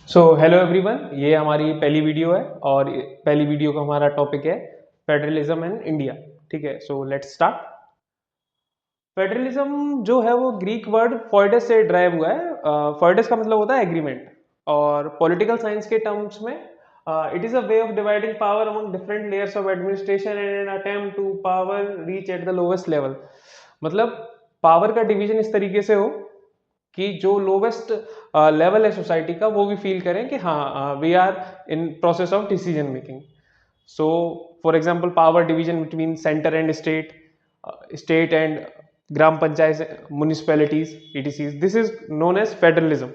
Hello everyone, ये हमारी पहली वीडियो है और पहली वीडियो का हमारा टॉपिक है फेडरलिज्म इन इंडिया। ठीक है, सो लेट्स स्टार्ट। फेडरलिज्म जो है वो ग्रीक वर्ड फोइडेस से ड्राइव हुआ है। फोइडेस का मतलब होता है एग्रीमेंट, और पॉलिटिकल साइंस के टर्म्स में it is a way of dividing power among different layers of administration and an attempt to power reach at the lowest level. मतलब पावर का डिवीजन इस तरीके से हो कि जो लोवेस्ट लेवल है सोसाइटी का वो भी फील करें कि हाँ, we are in process of decision making. So for example power division between centre and state, state and gram panchayat, municipalities, ETC, this is known as federalism.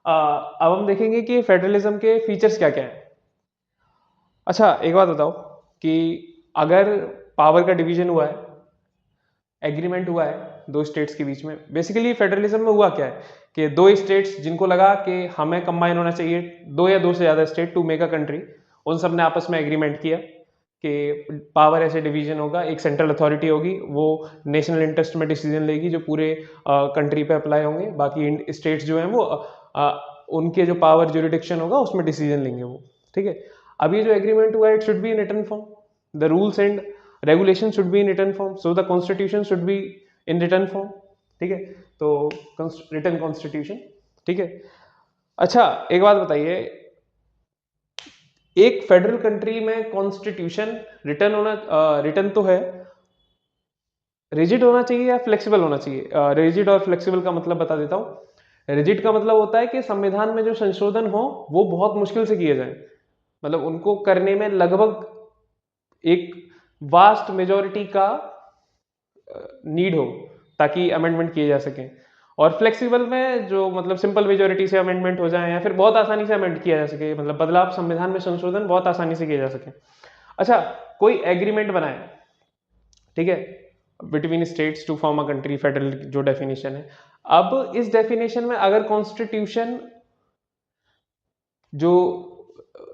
अब हम देखेंगे कि फेडरलिज्म के फीचर्स क्या क्या हैं। अच्छा, एक बात बताओ कि अगर पावर का डिवीजन हुआ है, एग्रीमेंट हुआ है दो स्टेट्स के बीच में, बेसिकली फेडरलिज्म में हुआ क्या है कि दो स्टेट्स जिनको लगा कि हमें कंबाइन होना चाहिए, दो या दो से ज्यादा state to make a country, उन सब ने आपस में एग्रीमेंट किया कि पावर ऐसे डिवीजन होगा, एक सेंट्रल अथॉरिटी होगी, वो नेशनल इंटरेस्ट में डिसीजन लेगी जो पूरे कंट्री पे अप्लाई होंगे, बाकी स्टेट्स जो हैं वो उनके जो पावर ज्यूरिडिक्शन होगा उसमें डिसीजन लेंगे वो। ठीक है, अब ये जो एग्रीमेंट हुआ है it should be in written form, the rules and regulation should be in written form, so the constitution should be in written form. ठीक है, तो रिटन कॉन्स्टिट्यूशन। ठीक है, अच्छा एक बात बताइए, एक फेडरल कंट्री में कॉन्स्टिट्यूशन रिटन होना, रिटन तो है, रिजिड होना चाहिए या फ्लेक्सिबल होना चाहिए? रिजिड और फ्लेक्सिबल का मतलब बता देता हूँ। रिजिड का मतलब होता है कि संविधान में जो संशोधन हो वो बहुत मुश्किल से किए जाए, मतलब उनको करने में लगभग एक वास्ट मेजोरिटी का नीड हो ताकि अमेंडमेंट किए जा सके। और फ्लेक्सिबल में जो मतलब सिंपल मेजोरिटी से अमेंडमेंट हो जाए या फिर बहुत आसानी से अमेंड किया जा सके, मतलब बदलाव संविधान में संशोधन बहुत आसानी से किए जा सके। अच्छा, कोई एग्रीमेंट बनाए, ठीक है, between states to form a country, federal जो डेफिनेशन है। अब इस डेफिनेशन में अगर कॉन्स्टिट्यूशन जो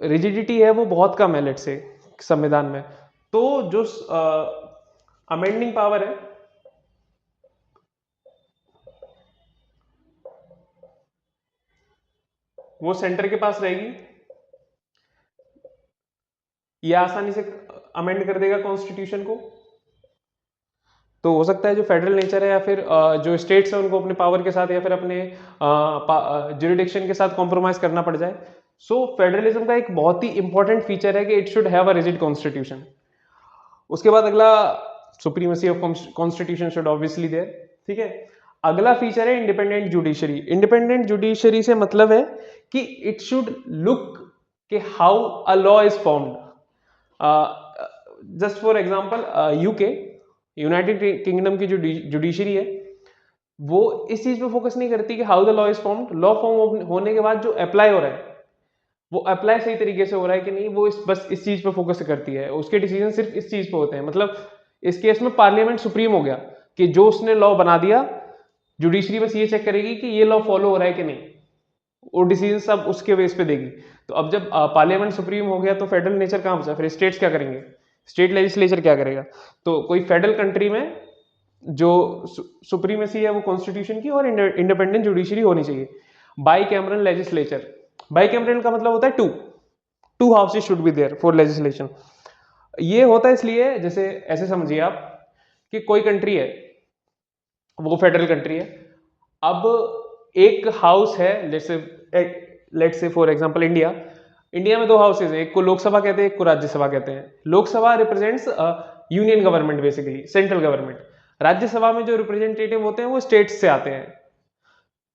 रिजिडिटी है वो बहुत कम है, लेट से संविधान में, तो जो अमेंडिंग पावर है वो सेंटर के पास रहेगी, ये आसानी से अमेंड कर देगा कॉन्स्टिट्यूशन को। तो हो सकता है जो फेडरल नेचर है या फिर जो स्टेट्स है उनको अपने पावर के साथ या फिर अपने ज्यूरिडिक्शन के साथ कॉम्प्रोमाइज करना पड़ जाए। सो फेडरलिज्म का एक बहुत ही इंपॉर्टेंट फीचर है कि it should have a rigid constitution. उसके बाद अगला, supremacy of constitution should obviously there. ठीक है, अगला फीचर है इंडिपेंडेंट जुडिशरी। इंडिपेंडेंट जुडिशरी से मतलब है कि इट शुड लुक कि how a law is formed. Just for example, UK, United kingdom की जो जुडिशरी है वो इस चीज पे फोकस नहीं करती कि how the law is formed, law form होने के बाद जो अप्लाई हो रहा है वो अप्लाई सही तरीके से हो रहा है कि नहीं, वो बस इस चीज पे फोकस करती है, उसके डिसीजन सिर्फ इस चीज पे होते हैं। मतलब इस केस में पार्लियामेंट सुप्रीम हो गया कि जो उसने लॉ बना दिया, जुडिशरी बस ये चेक करेगी कि ये लॉ फॉलो हो रहा है कि नहीं, वो डिसीजन सब उसके बेस पे देगी। तो अब जब पार्लियामेंट सुप्रीम हो गया तो फेडरल नेचर कहां बचा, फिर स्टेट्स क्या करेंगे, स्टेट लेजिस्लेचर क्या करेगा? तो कोई फेडरल कंट्री में जो सुप्रीमेसी है वो कॉन्स्टिट्यूशन की और इंडिपेंडेंट जुडिशरी होनी चाहिए। Bicameral legislature, bicameral का मतलब होता है two two houses should be there for legislation. ये होता है इसलिए, जैसे ऐसे समझिए आप कि कोई कंट्री है, वो फेडरल कंट्री है, अब एक हाउस है, जैसे लेट से फॉर एग्जांपल इंडिया, इंडिया में दो हाउसेज हैं, एक को लोकसभा कहते हैं, एक को राज्यसभा कहते हैं। Lok Sabha represents union government, basically central government. Rajya Sabha में जो रिप्रेजेंटेटिव होते हैं वो स्टेट्स से आते हैं।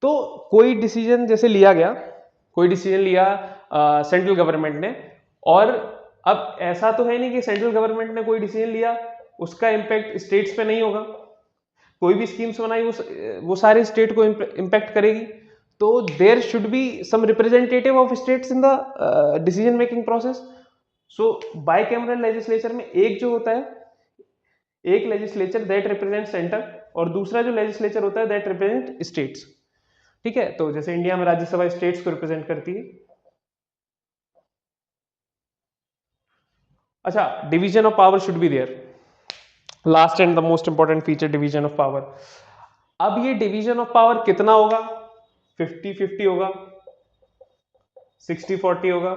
तो कोई डिसीजन जैसे लिया गया, कोई डिसीजन लिया सेंट्रल गवर्नमेंट ने, और अब ऐसा तो है नहीं कि सेंट्रल गवर्नमेंट ने कोई डिसीजन लिया उसका इंपैक्ट स्टेट्स पे नहीं होगा। कोई भी स्कीम्स बनाई वो सारे स्टेट को इंपैक्ट करेगी। तो there should be some representative of states in the decision making process. So bicameral legislature में एक जो होता है, एक लेजिस्लेचर दैट रिप्रेजेंट सेंटर, और दूसरा जो लेजिस्लेचर होता है दैट रिप्रेजेंट स्टेट्स। ठीक है, तो जैसे इंडिया में राज्यसभा स्टेट्स को रिप्रेजेंट करती है। अच्छा, division of power should be there, last and the most important feature, division of power. अब ये डिवीजन ऑफ पावर कितना होगा, 50-50 होगा, 60-40 होगा,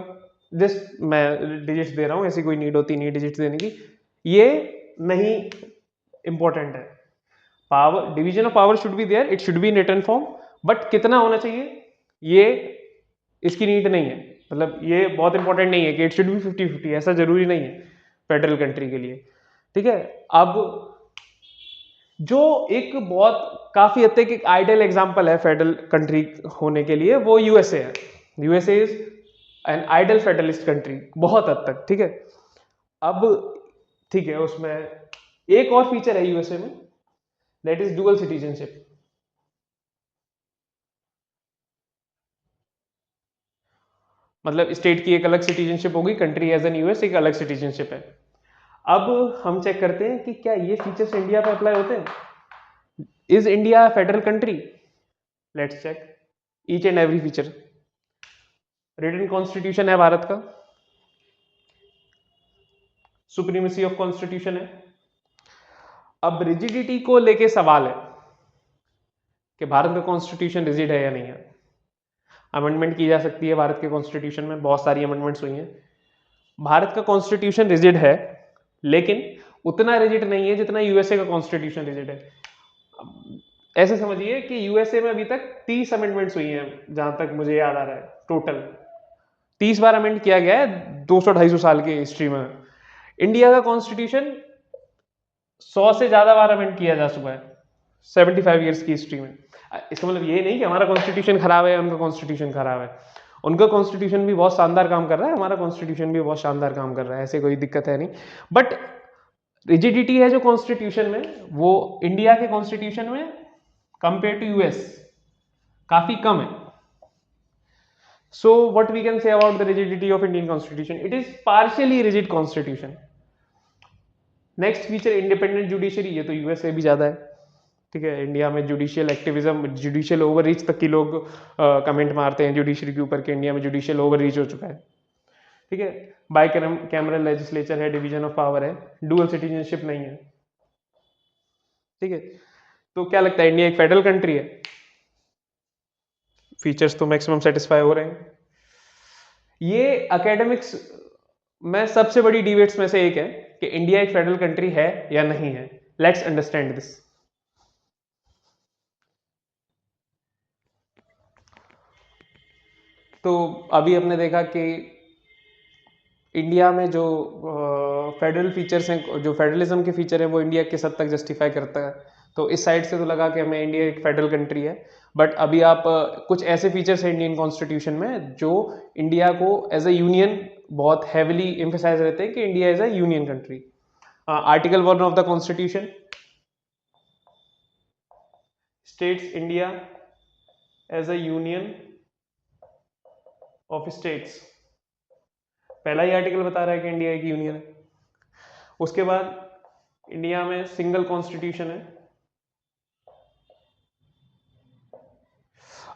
जस्ट मैं डिजिट्स दे रहा हूँ, ऐसी कोई नीड होती नहीं डिजिट्स देने की, ये नहीं इंपॉर्टेंट है। Power, division of power should be there, it should be in written form, but कितना होना चाहिए ये इसकी नीड नहीं है, मतलब ये बहुत इंपॉर्टेंट नहीं है कि इट शुड बी 50-50, ऐसा जरूरी नहीं है फेडरल कंट्री के लिए, ठीक है। अब जो एक बहुत काफी हद तक एक आइडियल एग्जांपल है फेडरल कंट्री होने के लिए, वो यूएसए है। USA is an ideal federalist country बहुत हद तक, ठीक है। अब ठीक है, उसमें एक और फीचर है यूएसए में, दैट इज डुअल सिटीजनशिप। मतलब स्टेट की एक अलग सिटीजनशिप होगी, कंट्री एज एन यूएस एक अलग सिटीजनशिप है। अब हम चेक करते हैं कि क्या ये फीचर्स इंडिया पे अप्लाई होते हैं। Is India federal country? Let's check each and every feature. Written constitution है भारत का, सुप्रीमेसी ऑफ कॉन्स्टिट्यूशन है। अब रिजिडिटी को लेके सवाल है कि भारत का कॉन्स्टिट्यूशन रिजिड है या नहीं है। अमेंडमेंट की जा सकती है भारत के कॉन्स्टिट्यूशन में, बहुत सारी अमेंडमेंट्स हुई हैं। भारत का कॉन्स्टिट्यूशन रिजिड है, लेकिन उतना रिजिड नहीं है जितना यूएसए का कॉन्स्टिट्यूशन रिजिड है। ऐसे समझिए कि यूएसए में अभी तक 30 अमेंडमेंट्स हुई हैं, जहां तक मुझे याद आ रहा है, टोटल 30 बार अमेंड किया गया है 200-250 साल की हिस्ट्री में। इंडिया का कॉन्स्टिट्यूशन 100 से ज्यादा बार अमेंड किया जा चुका है 75 ईयर्स की हिस्ट्री में। इसका मतलब ये नहीं कि हमारा कॉन्स्टिट्यूशन खराब है, उनका कॉन्स्टिट्यूशन खराब है। उनका कॉन्स्टिट्यूशन भी बहुत शानदार काम कर रहा है, हमारा कॉन्स्टिट्यूशन भी बहुत शानदार काम कर रहा है, ऐसे कोई दिक्कत है नहीं। बट रिजिडिटी है जो कॉन्स्टिट्यूशन में, वो इंडिया के कॉन्स्टिट्यूशन में कंपेयर टू यूएस काफी कम है। So what we can say about the rigidity of Indian Constitution? It is partially rigid Constitution. Next feature independent judiciary, ये तो यूएस से भी ज्यादा है, ठीक है। इंडिया में judicial activism, judicial over reach तक की लोग कमेंट मारते हैं जुडिशरी के ऊपर कि इंडिया में जुडिशियल ओवर रीच हो चुका है, ठीक है। बाई कैमरल लेजिस्लेचर है, डिवीजन ऑफ पावर है, डुअल सिटीजनशिप नहीं है, ठीक है। तो क्या लगता है इंडिया एक फेडरल कंट्री है? फीचर्स तो मैक्सिमम सेटिस्फाई हो रहे हैं। ये एकेडमिक्स में सबसे बड़ी डिबेट्स में से एक है कि इंडिया एक फेडरल कंट्री है या नहीं है। Let's understand this. तो अभी हमने देखा कि इंडिया में जो फेडरल फीचर्स हैं, जो फेडरलिज्म के फीचर हैं, वो इंडिया किस हद तक जस्टिफाई करता है। तो इस साइड से तो लगा कि हमें इंडिया एक फेडरल कंट्री है, बट अभी आप कुछ ऐसे फीचर्स हैं इंडियन कॉन्स्टिट्यूशन में जो इंडिया को एज ए यूनियन बहुत हैविली एम्फेसाइज रहते हैं कि India is a union country. Article 1 of the constitution states India as a union of states. पहला ही आर्टिकल बता रहा है कि इंडिया एक यूनियन है। उसके बाद इंडिया में सिंगल कॉन्स्टिट्यूशन है।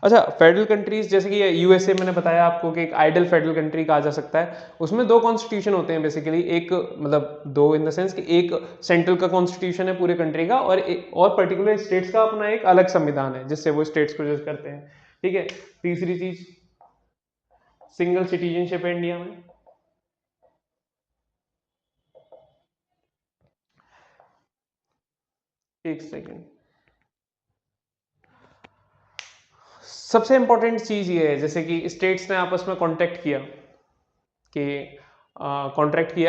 अच्छा, फेडरल कंट्रीज जैसे कि यूएसए मैंने बताया आपको कि एक आइडियल फेडरल कंट्री कहा जा सकता है, उसमें 2 कॉन्स्टिट्यूशन होते हैं बेसिकली। एक मतलब 2 इन द सेंस कि एक सेंट्रल का कॉन्स्टिट्यूशन है पूरे कंट्री का, और पर्टिकुलर स्टेट्स का अपना एक अलग संविधान है जिससे वो स्टेट्स को जज करते हैं, ठीक है। तीसरी चीज सिंगल सिटीजनशिप है इंडिया में। एक सेकेंड, सबसे इंपॉर्टेंट चीज ये है जैसे कि स्टेट्स ने आपस में कॉन्ट्रैक्ट किया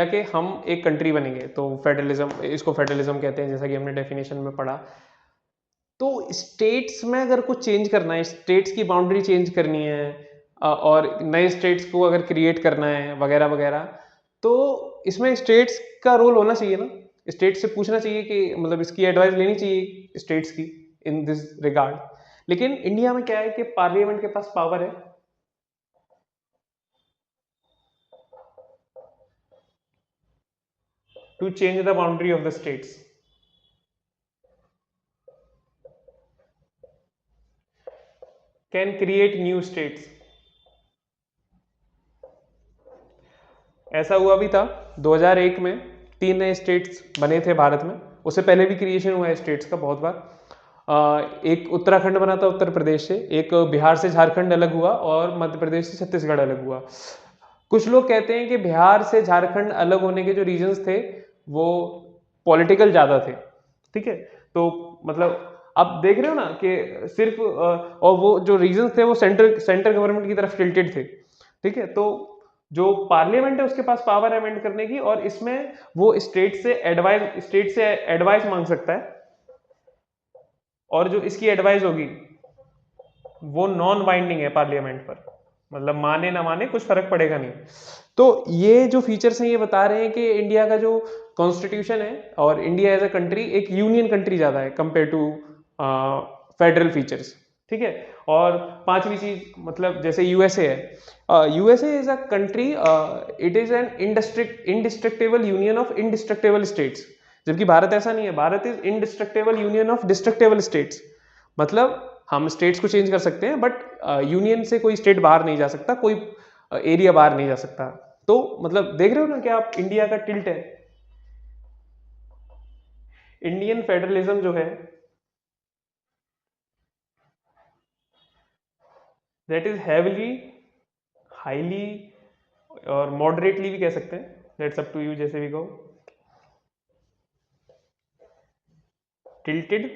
कि हम एक कंट्री बनेंगे, तो फेडरलिज्म, इसको फेडरलिज्म कहते हैं जैसा कि हमने डेफिनेशन में पढ़ा। तो स्टेट्स में अगर कुछ चेंज करना है, स्टेट्स की बाउंड्री चेंज करनी है, और नए स्टेट्स को अगर क्रिएट करना है वगैरह वगैरह, तो इसमें स्टेट्स का रोल होना चाहिए ना। स्टेट्स से पूछना चाहिए कि मतलब इसकी एडवाइस लेनी चाहिए स्टेट्स की इन दिस रिगार्ड। लेकिन इंडिया में क्या है कि पार्लियामेंट के पास पावर है to change the boundary of the states. Can create new states. ऐसा हुआ भी था 2001 में 3 नए स्टेट्स बने थे भारत में, उससे पहले भी क्रिएशन हुआ है स्टेट्स का बहुत बार। एक उत्तराखंड बना था उत्तर प्रदेश से, एक बिहार से झारखंड अलग हुआ और मध्य प्रदेश से छत्तीसगढ़ अलग हुआ। कुछ लोग कहते हैं कि बिहार से झारखंड अलग होने के जो रीजंस थे वो पॉलिटिकल ज़्यादा थे, ठीक है। तो मतलब आप देख रहे हो ना कि सिर्फ और वो जो रीजंस थे वो सेंटर गवर्नमेंट की तरफ टिल्टेड थे, ठीक है। तो जो पार्लियामेंट है उसके पास पावर है अमेंड करने की, और इसमें वो स्टेट से एडवाइस मांग सकता है, और जो इसकी एडवाइस होगी वो नॉन बाइंडिंग है पार्लियामेंट पर, मतलब माने ना माने कुछ फर्क पड़ेगा नहीं। तो ये जो फीचर्स हैं ये बता रहे हैं कि इंडिया का जो कॉन्स्टिट्यूशन है और इंडिया एज अ कंट्री एक यूनियन कंट्री ज़्यादा है कंपेयर टू फेडरल फीचर्स, ठीक है। और पांचवी चीज, मतलब जैसे यूएसए है, USA is a country, it is N indestructible union of indestructible states, जबकि भारत ऐसा नहीं है। Bharat is indestructible union of destructible states, मतलब हम स्टेट्स को चेंज कर सकते हैं बट यूनियन से कोई स्टेट बाहर नहीं जा सकता, कोई एरिया बाहर नहीं जा सकता। तो मतलब देख रहे हो ना कि आप इंडिया का टिल्ट है। इंडियन फेडरलिज्म जो है दैट इज हैविली, हाईली और मॉडरेटली भी कह सकते हैं, दैट्स अप टू यू, जैसे भी कहो, टिल्टेड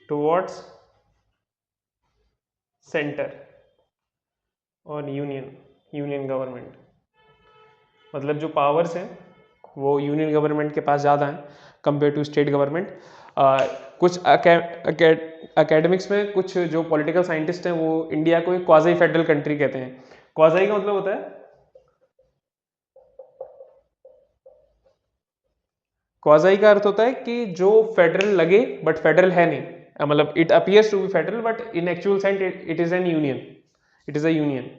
टुवर्ड्स सेंटर और यूनियन गवर्नमेंट। मतलब जो पावर्स हैं वो यूनियन गवर्नमेंट के पास ज़्यादा हैं कंपेयर टू स्टेट गवर्नमेंट। कुछ एकेडमिक्स में कुछ जो पॉलिटिकल साइंटिस्ट हैं वो इंडिया को एक क्वाज़ी फेडरल कंट्री कहते हैं। क्वाज़ी का मतलब होता है, क्वाज़ी का अर्थ होता है कि जो फेडरल लगे बट फेडरल है नहीं, मतलब it appears to be federal but in actual sense it is an union, it is a union.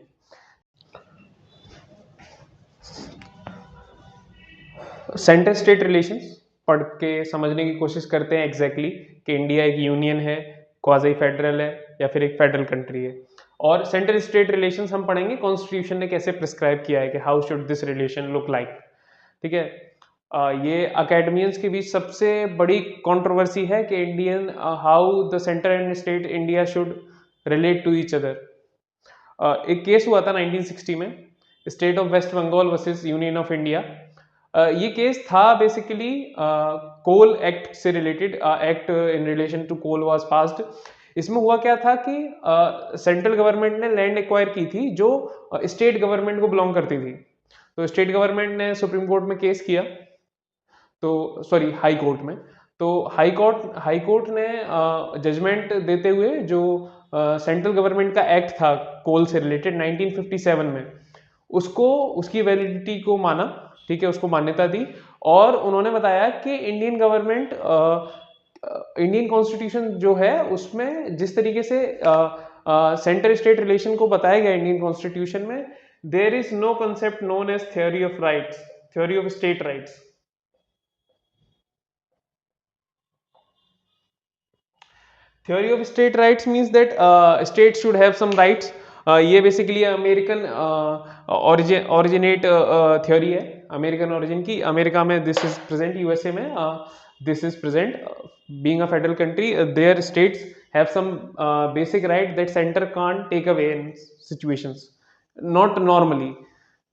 Centre state relations पढ़ के समझने की कोशिश करते हैं एग्जैक्टली कि इंडिया एक यूनियन है, क्वाज़ी फेडरल है, या फिर एक फेडरल कंट्री है। और सेंटर स्टेट रिलेशंस हम पढ़ेंगे कॉन्स्टिट्यूशन ने कैसे प्रिस्क्राइब किया है कि how should this relation look like, ठीक है। ये अकेडमियंस के बीच सबसे बड़ी कंट्रोवर्सी है कि Indian how the centre and state India should relate to each other. एक केस हुआ था 1960 में, state of West Bengal versus union of India. ये केस था बेसिकली कोल एक्ट से रिलेटेड, act in relation to coal was passed. इसमें हुआ क्या था कि सेंट्रल गवर्नमेंट ने लैंड एक्वायर की थी जो स्टेट गवर्नमेंट को बिलोंग करती थी। तो स्टेट गवर्नमेंट ने सुप्रीम कोर्ट में केस किया, तो सॉरी हाई कोर्ट में। तो हाई कोर्ट ने जजमेंट देते हुए जो सेंट्रल गवर्नमेंट का एक्ट था कोल से रिलेटेड 1957 में, उसको उसकी वैलिडिटी को माना, ठीक है, उसको मान्यता दी। और उन्होंने बताया कि इंडियन कॉन्स्टिट्यूशन जो है उसमें जिस तरीके से सेंटर स्टेट रिलेशन को बताया गया इंडियन कॉन्स्टिट्यूशन में, there is no concept known as theory of rights, theory of state rights. Theory of state rights means that states should have some rights. ये बेसिकली अमेरिकन ओरिजिनेट थ्योरी है, American origin की। America में this is present, USA में this is present. Being a federal country their states have some basic right that centre can't take away in situations, not normally,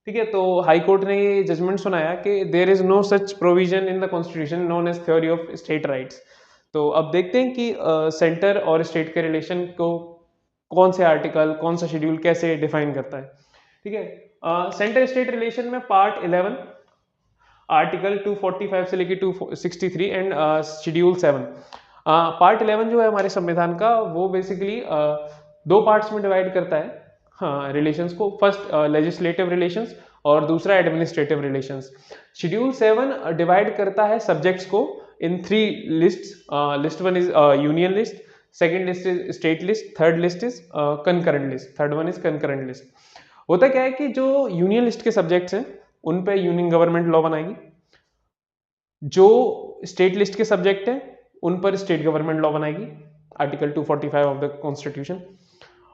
ठीक है। तो high court ने ये judgement सुनाया कि there is no such provision in the constitution known as theory of state rights. तो अब देखते हैं कि सेंटर और स्टेट के रिलेशन को कौन से आर्टिकल, कौन सा शेड्यूल कैसे डिफाइन करता है, ठीक है। सेंटर स्टेट रिलेशन में पार्ट 11 आर्टिकल 245 से लेकर 263 एंड शेड्यूल 7। पार्ट 11 जो है हमारे संविधान का वो बेसिकली दो पार्ट्स में डिवाइड करता है, हाँ, रिलेशंस को। फर्स्ट लेजिस्लेटिव रिलेशंस और दूसरा एडमिनिस्ट्रेटिव रिलेशंस। शेड्यूल 7 डिवाइड करता है सब्जेक्ट्स को इन 3 lists. List 1 is union list, second list is state list, third list is concurrent list, third one is concurrent list. होता क्या है कि जो यूनियन लिस्ट के सब्जेक्ट्स हैं उन पे यूनियन गवर्नमेंट लॉ बनाएगी, जो स्टेट लिस्ट के सब्जेक्ट हैं उन पर स्टेट गवर्नमेंट लॉ बनाएगी, आर्टिकल 245 ऑफ द कॉन्स्टिट्यूशन।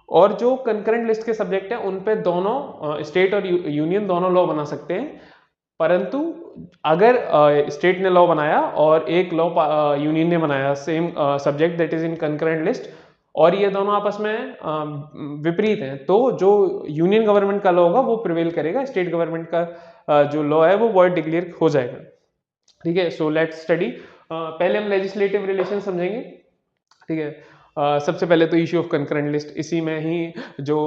और जो कंकरेंट लिस्ट के सब्जेक्ट हैं उन पे दोनों स्टेट और यूनियन दोनों लॉ बना सकते हैं, परंतु अगर स्टेट ने लॉ बनाया और एक लॉ यूनियन ने बनाया same subject that is in concurrent list, और ये दोनों आपस में विपरीत हैं, तो जो यूनियन गवर्नमेंट का लॉ होगा वो प्रिवेल करेगा, स्टेट गवर्नमेंट का जो लॉ है वो वॉइड डिक्लेयर हो जाएगा। ठीक है, सो लेट्स स्टडी। पहले हम लेजिस्लेटिव रिलेशन समझेंगे। ठीक है, सबसे पहले तो इश्यू ऑफ कंकरेंट लिस्ट, इसी में ही जो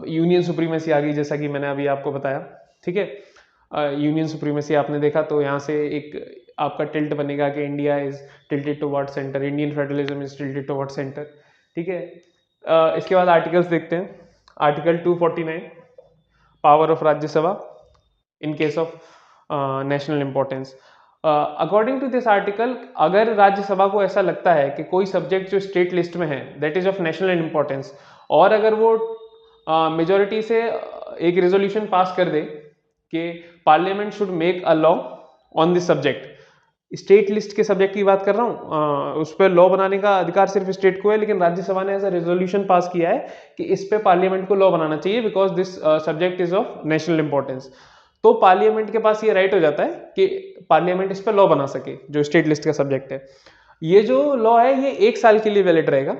यूनियन सुप्रीमेसी आ गई, जैसा कि मैंने अभी आपको बताया। ठीक है, यूनियन सुप्रीमेसी आपने देखा तो यहाँ से एक आपका टिल्ट बनेगा कि India is tilted toward centre, Indian federalism is tilted toward centre. ठीक है, इसके बाद आर्टिकल्स देखते हैं। Article 249, power of Rajya Sabha in case of national importance. According to this article, अगर राज्यसभा को ऐसा लगता है कि कोई सब्जेक्ट जो स्टेट लिस्ट में है that is of national importance, और अगर वो मेजोरिटी से एक रेजोल्यूशन पास कर दे कि parliament should make a law on this subject, state list के सब्जेक्ट की बात कर रहा हूँ, उस पर लॉ बनाने का अधिकार सिर्फ स्टेट को है, लेकिन राज्यसभा ने ऐसा रेजोल्यूशन पास किया है कि इस पे पार्लियामेंट को लॉ बनाना चाहिए because this subject is of national importance, तो पार्लियामेंट के पास ये राइट हो जाता है कि पार्लियामेंट इस पर लॉ बना सके जो स्टेट लिस्ट का सब्जेक्ट है। ये जो लॉ है ये 1 साल के लिए वैलिड रहेगा।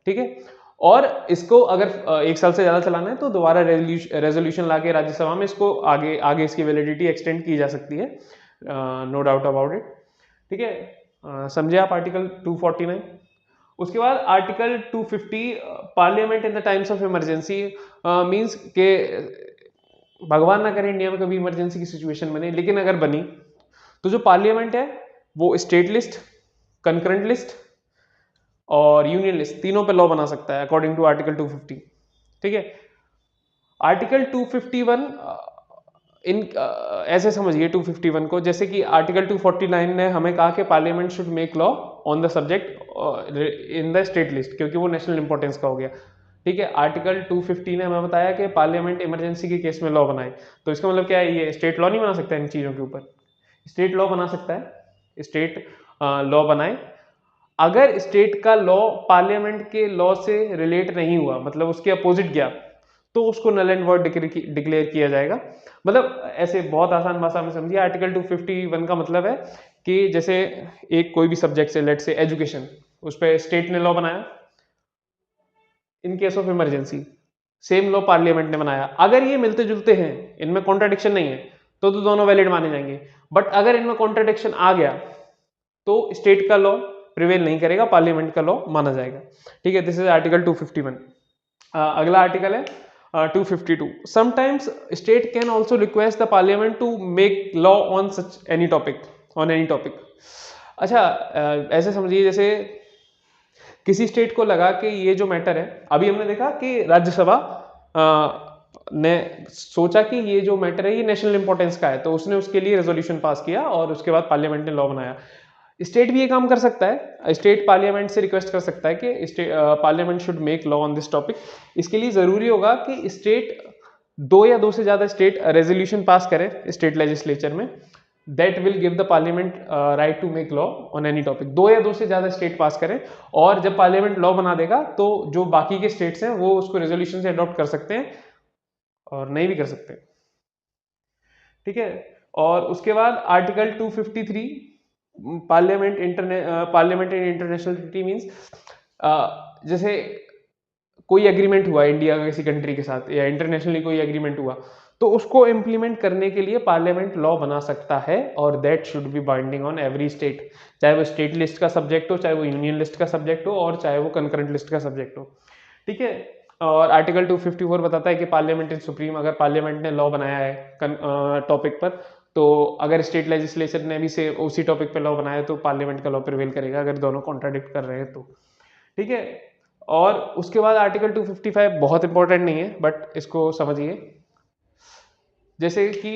ठीक है, और इसको अगर 1 साल से ज्यादा चलाना है तो दोबारा रेजोल्यूशन लाके राज्यसभा में इसको आगे आगे इसकी वैलिडिटी एक्सटेंड की जा सकती है, नो डाउट अबाउट इट। ठीक है, समझे आप आर्टिकल 249। उसके बाद article 250, parliament in the times of emergency, means के भगवान ना करे इंडिया में कभी इमरजेंसी की सिचुएशन बने, लेकिन अगर बनी तो जो पार्लियामेंट है वो स्टेट लिस्ट, कंकरेंट लिस्ट और यूनियन लिस्ट तीनों पे लॉ बना सकता है अकॉर्डिंग टू आर्टिकल 250। ठीक है, आर्टिकल 251 इन ऐसे समझिए 251 को, जैसे कि आर्टिकल 249 ने हमें कहा कि parliament should make law on the subject in the state list, क्योंकि वो नेशनल इंपॉर्टेंस का हो गया। ठीक है, आर्टिकल 250 ने हमें बताया कि पार्लियामेंट इमरजेंसी के केस में लॉ बनाए, तो इसका मतलब क्या है, ये स्टेट लॉ नहीं बना सकता इन चीज़ों के ऊपर, स्टेट लॉ बना सकता है, स्टेट लॉ बनाए। अगर स्टेट का लॉ पार्लियामेंट के लॉ से रिलेट नहीं हुआ, मतलब उसके अपोजिट गया, तो उसको नल एंड वॉइड डिक्लेयर किया जाएगा। मतलब ऐसे बहुत आसान भाषा में समझिए, आर्टिकल 251 का मतलब है कि जैसे एक कोई भी सब्जेक्ट से, लेट से एजुकेशन, उस पर स्टेट ने लॉ बनाया, इन case of emergency same law parliament ने बनाया, अगर ये मिलते जुलते हैं, इनमें कॉन्ट्राडिक्शन नहीं है, तो दोनों वैलिड माने जाएंगे। बट अगर इनमें कॉन्ट्राडिक्शन आ गया तो स्टेट का लॉ प्रिवेल नहीं करेगा, पार्लियामेंट का लॉ माना जाएगा। ठीक है, दिस इज आर्टिकल 251। अगला आर्टिकल है 252, sometimes state can also request the parliament to make law on such any topic, on any topic. अच्छा, ऐसे समझिए जैसे किसी स्टेट को लगा कि ये जो मैटर है, अभी हमने देखा कि राज्यसभा ने सोचा कि ये जो मैटर है ये नेशनल इंपॉर्टेंस का है, तो उसने उसके लिए रेजोल्यूशन पास किया और उसके बाद पार्लियामेंट ने लॉ बनाया। स्टेट भी ये काम कर सकता है, स्टेट पार्लियामेंट से रिक्वेस्ट कर सकता है कि parliament should make law on this topic. इसके लिए जरूरी होगा कि स्टेट 2 या 2 से ज्यादा स्टेट रेजोल्यूशन पास करें स्टेट लेजिस्लेचर में, that will give the parliament right to make law on any topic. 2 या 2 से ज्यादा स्टेट पास करें, और जब पार्लियामेंट लॉ बना देगा तो जो बाकी के स्टेट्स हैं वो उसको रेजोल्यूशन से अडॉप्ट कर सकते हैं और नहीं भी कर सकते। ठीक है, और उसके बाद article 253, parliament and international treaty means, जैसे कोई एग्रीमेंट हुआ इंडिया का किसी कंट्री के साथ या इंटरनेशनली कोई एग्रीमेंट हुआ, तो उसको इंप्लीमेंट करने के लिए पार्लियामेंट लॉ बना सकता है, और that should be binding on every state, चाहे वो स्टेट लिस्ट का सब्जेक्ट हो, चाहे वो यूनियन लिस्ट का सब्जेक्ट हो, और चाहे वो कंकरेंट लिस्ट का सब्जेक्ट हो। ठीक है, और आर्टिकल 254 बताता है कि पार्लियामेंट इज सुप्रीम। अगर पार्लियामेंट ने लॉ बनाया है टॉपिक पर, तो अगर स्टेट लेजिस्लेचर ने भी से उसी टॉपिक पर लॉ बनाया तो पार्लियामेंट का लॉ प्रिवेल करेगा, अगर दोनों कॉन्ट्राडिक्ट कर रहे हैं तो। ठीक है, और उसके बाद आर्टिकल 255 बहुत इंपॉर्टेंट नहीं है बट इसको समझिए, जैसे कि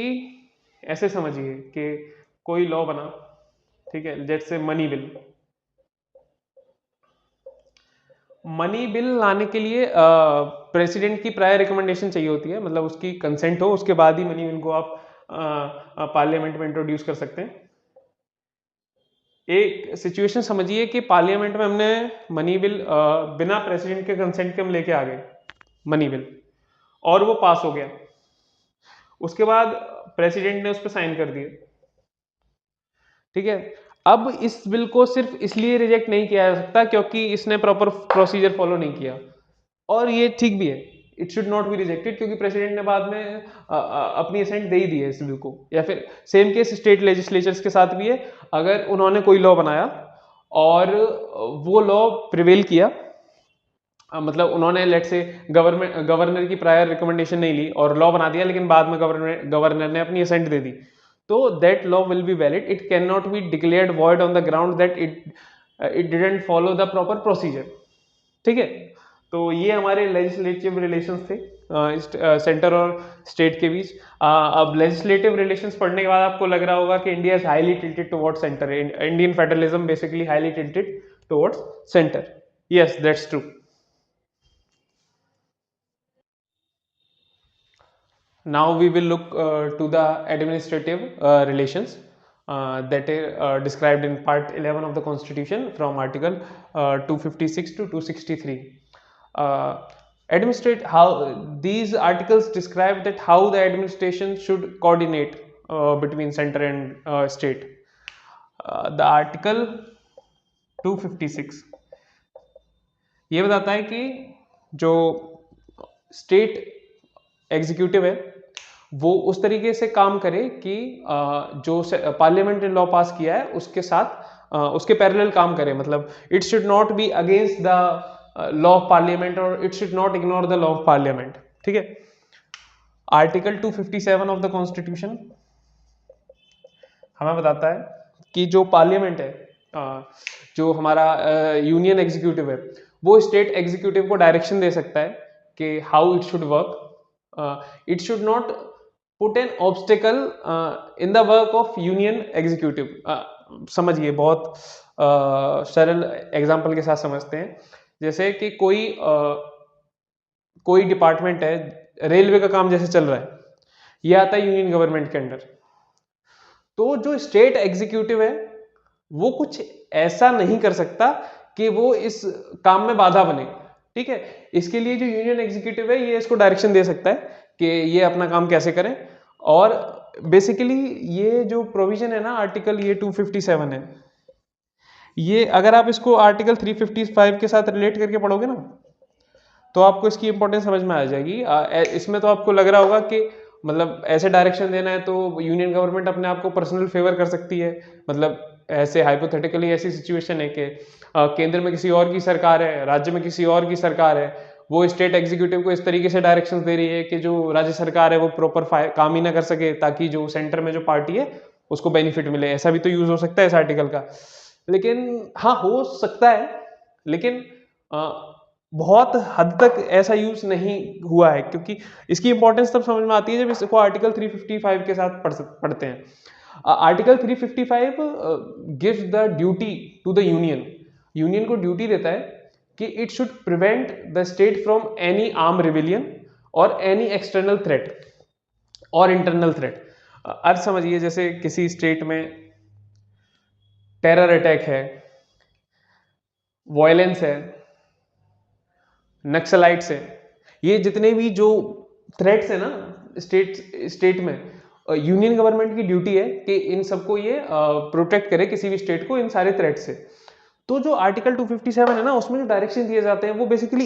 ऐसे समझिए कि कोई लॉ बना, ठीक है, जैसे मनी बिल। मनी बिल लाने के लिए प्रेसिडेंट की प्रायर रिकमेंडेशन चाहिए होती है, मतलब उसकी कंसेंट हो, उसके बाद ही मनी बिल को आप पार्लियामेंट में इंट्रोड्यूस कर सकते हैं। एक सिचुएशन समझिए कि पार्लियामेंट में हमने मनी बिल बिना प्रेसिडेंट के कंसेंट के हम लेके आ गए मनी बिल, और वो पास हो गया। उसके बाद प्रेसिडेंट ने उस पर साइन कर दिए, ठीक है। अब इस बिल को सिर्फ इसलिए रिजेक्ट नहीं किया जा सकता क्योंकि इसने प्रॉपर प्रोसीजर फॉलो नहीं किया, और ये ठीक भी है, it should not be rejected, क्योंकि प्रेसिडेंट ने बाद में अपनी असेंट दे ही दी है इस बिल को। या फिर सेम केस स्टेट लेजिस्लेचर्स के साथ भी है, अगर उन्होंने कोई लॉ बनाया और वो लॉ प्रिवेल किया, मतलब उन्होंने लेट से गवर्नर की प्रायर रिकमेंडेशन नहीं ली और लॉ बना दिया, लेकिन बाद में गवर्नर ने अपनी असेंट दे दी, तो that law will be valid, it can not be declared void on the ground that it didn't follow the proper procedure. ठीक है, तो ये हमारे लेजिस्लेटिव रिलेशंस थे सेंटर और स्टेट के बीच। अब लेजिस्लेटिव रिलेशंस पढ़ने के बाद आपको लग रहा होगा कि India is highly tilted towards centre, Indian federalism basically highly tilted towards centre. Yes, that's true. Now we will look to the administrative relations that are described in part 11 of the constitution from article 256 to 263. Administrate how these articles describe that how the administration should coordinate between center and state. The article 256 ये बताता है कि जो state executive है वो उस तरीके से काम करे कि जो पार्लियामेंट ने लॉ पास किया है उसके साथ उसके पैरेलल काम करे, मतलब it should not be against the law of parliament और it should not ignore the law of parliament. ठीक है, आर्टिकल 257 ऑफ द कॉन्स्टिट्यूशन हमें बताता है कि जो पार्लियामेंट है, जो हमारा यूनियन एग्जीक्यूटिव है, वो स्टेट एग्जीक्यूटिव को डायरेक्शन दे सकता है कि how it should work. It should not put an obstacle in the work of union executive. समझिए, बहुत सरल एग्जांपल के साथ समझते हैं। जैसे कि कोई डिपार्टमेंट है, रेलवे का काम जैसे चल रहा है, ये आता है यूनियन गवर्नमेंट के अंडर, तो जो स्टेट एग्जीक्यूटिव है वो कुछ ऐसा नहीं कर सकता कि वो इस काम में बाधा बने। ठीक है, इसके लिए जो यूनियन एग्जीक्यूटिव है ये इसको डायरेक्शन दे सकता है कि ये अपना काम कैसे करें। और बेसिकली ये जो प्रोविजन है ना, आर्टिकल ये 257 है, ये अगर आप इसको आर्टिकल 355 के साथ रिलेट करके पढ़ोगे ना तो आपको इसकी इंपॉर्टेंस समझ में आ जाएगी। इसमें तो आपको लग रहा होगा कि मतलब ऐसे डायरेक्शन देना है तो यूनियन गवर्नमेंट अपने आप को पर्सनल फेवर कर सकती है, मतलब ऐसे हाइपोथेटिकली ऐसी सिचुएशन है कि केंद्र में किसी और की सरकार है, राज्य में किसी और की सरकार है, वो स्टेट एग्जीक्यूटिव को इस तरीके से डायरेक्शंस दे रही है कि जो राज्य सरकार है वो प्रॉपर काम ही ना कर सके, ताकि जो सेंटर में जो पार्टी है उसको बेनिफिट मिले। ऐसा भी तो यूज हो सकता है इस आर्टिकल का, लेकिन हाँ हो सकता है, लेकिन बहुत हद तक ऐसा यूज नहीं हुआ है, क्योंकि इसकी इंपॉर्टेंस तब समझ में आती है जब इसको आर्टिकल 355 के साथ पढ़ते हैं। Article 355 gives the duty to the union को ड्यूटी देता है कि it should prevent the state from any arm rebellion और एनी एक्सटर्नल थ्रेट और इंटरनल थ्रेट। अर्थ समझिए, जैसे किसी स्टेट में टेरर अटैक है, वायलेंस है, नक्सलाइट्स है, ये जितने भी जो थ्रेट्स है ना स्टेट में, यूनियन गवर्नमेंट की ड्यूटी है कि इन सबको ये प्रोटेक्ट करे, किसी भी स्टेट को इन सारे थ्रेट से। तो जो आर्टिकल 257 है ना, उसमें जो डायरेक्शन दिए जाते हैं वो बेसिकली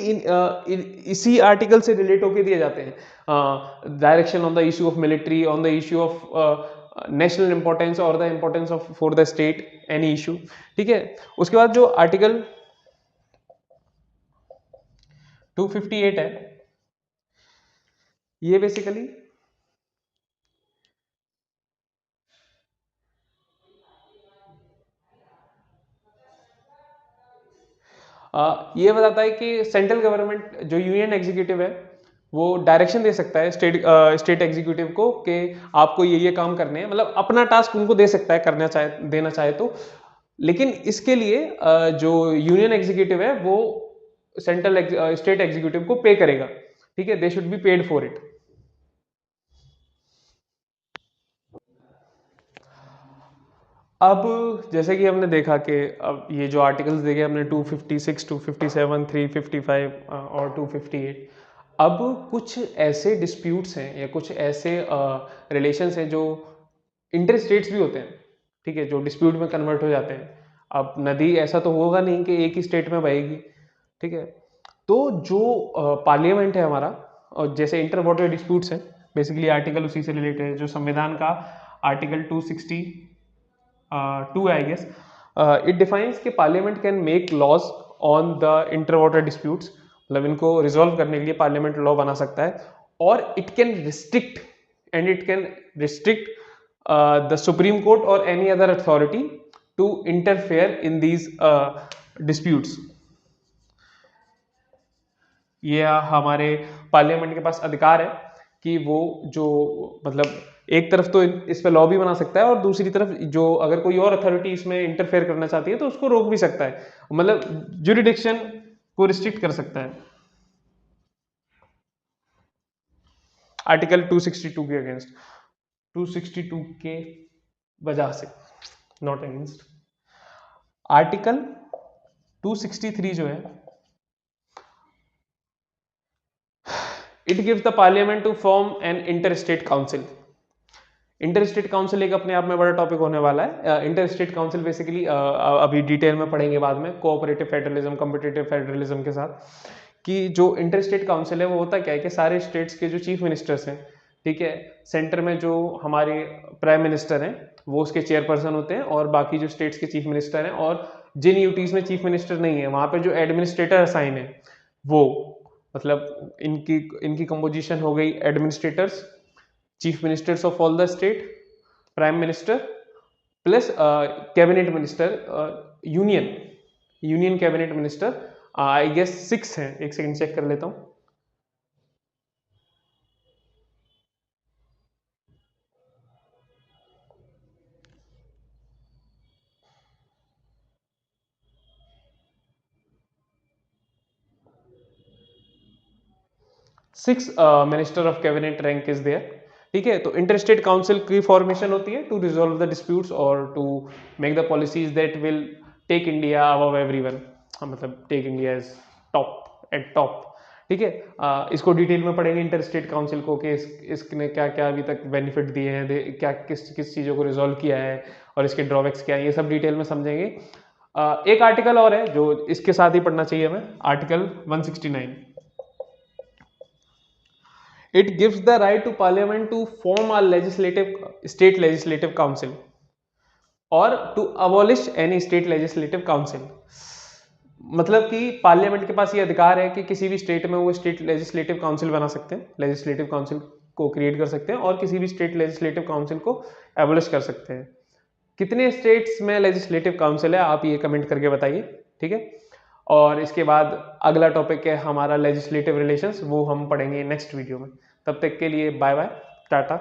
इसी आर्टिकल से रिलेट होकर दिए जाते हैं। Direction on the issue of military, on the issue of national importance और the importance of for the state any issue. ठीक है, उसके बाद जो आर्टिकल 258 है, ये बेसिकली ये बताता है कि सेंट्रल गवर्नमेंट जो यूनियन एग्जीक्यूटिव है वो डायरेक्शन दे सकता है स्टेट एग्जीक्यूटिव को कि आपको ये काम करने हैं, मतलब अपना टास्क उनको दे सकता है देना चाहे तो। लेकिन इसके लिए जो यूनियन एग्जीक्यूटिव है वो स्टेट एग्जीक्यूटिव को पे करेगा। ठीक है, they should be paid for it. अब जैसे कि हमने देखा कि अब ये जो आर्टिकल्स देखे हमने 256, 257, 355 और 258, अब कुछ ऐसे डिस्प्यूट्स हैं या कुछ ऐसे रिलेशंस हैं जो इंटर स्टेट्स भी होते हैं। ठीक है, जो डिस्प्यूट में कन्वर्ट हो जाते हैं। अब नदी ऐसा तो होगा नहीं कि एक ही स्टेट में बहेगी, ठीक है। तो जो पार्लियामेंट है हमारा, और जैसे इंटर वाटर डिस्प्यूट्स है, बेसिकली आर्टिकल उसी से रिलेटेड है, जो संविधान का article 262 I guess, it defines कि parliament can make laws on the inter water disputes, मतलब इनको रिजॉल्व करने के लिए पार्लियामेंट लॉ बना सकता है, और it can restrict the supreme court और any other authority to interfere in these disputes. ये हमारे पार्लियामेंट के पास अधिकार है कि वो जो मतलब एक तरफ तो इस पे लॉ भी बना सकता है, और दूसरी तरफ जो अगर कोई और अथॉरिटी इसमें इंटरफेयर करना चाहती है तो उसको रोक भी सकता है, मतलब ज्यूरिडिक्शन को रिस्ट्रिक्ट कर सकता है आर्टिकल 262 के अगेंस्ट, 262 के वजह से, नॉट अगेंस्ट। आर्टिकल 263 जो है, it gives the parliament to form an inter state council. Inter state council एक अपने आप में बड़ा टॉपिक होने वाला है। इंटर स्टेट काउंसिल बेसिकली अभी डिटेल में पढ़ेंगे बाद में, कोऑपरेटिव फेडरलिज्म, कॉम्पिटिटिव फेडरलिज्म के साथ, कि जो इंटर स्टेट काउंसिल है वो होता क्या है कि सारे स्टेट्स के जो चीफ मिनिस्टर्स हैं, ठीक है, सेंटर में जो हमारे प्राइम मिनिस्टर हैं वो उसके चेयरपर्सन होते हैं, और बाकी जो स्टेट्स के चीफ मिनिस्टर हैं, और जिन यूटीज में चीफ मिनिस्टर नहीं है वहां पे जो एडमिनिस्ट्रेटर असाइन है वो, मतलब इनकी कंपोजिशन हो गई administrators, chief ministers of all the state, prime minister plus cabinet minister, union cabinet minister, I guess 6 हैं, एक सेकंड चेक कर लेता हूं। Six minister of cabinet rank is there, ठीक है। तो इंटर स्टेट काउंसिल की फॉर्मेशन होती है टू रिजॉल्व द डिस्प्यूट्स और to make the policies that will take India above everyone, मतलब take India as top at top, ठीक है। इसको डिटेल में पढ़ेंगे इंटर स्टेट काउंसिल को, कि इसने क्या क्या अभी तक बेनिफिट दिए हैं, क्या किस किस चीज़ों को रिजॉल्व किया है, और इसके ड्रॉबैक्स क्या है, ये सब डिटेल में समझेंगे। एक आर्टिकल और है जो इसके साथ ही पढ़ना चाहिए हमें, article 169। It gives the right to parliament to form a state legislative council or to abolish any state legislative council। मतलब कि पार्लियामेंट के पास ये अधिकार है कि किसी भी स्टेट में वो स्टेट लेजिस्लेटिव काउंसिल बना सकते हैं, लेजिस्लेटिव काउंसिल को क्रिएट कर सकते हैं, और किसी भी स्टेट लेजिस्लेटिव काउंसिल को एबॉलिश कर सकते हैं। कितने स्टेट्स में लेजिस्लेटिव काउंसिल है आप ये कमेंट करके बताइए, ठीक है। और इसके बाद अगला टॉपिक है हमारा लेजिस्लेटिव रिलेशंस, वो हम पढ़ेंगे नेक्स्ट वीडियो में। तब तक के लिए बाय बाय, टाटा।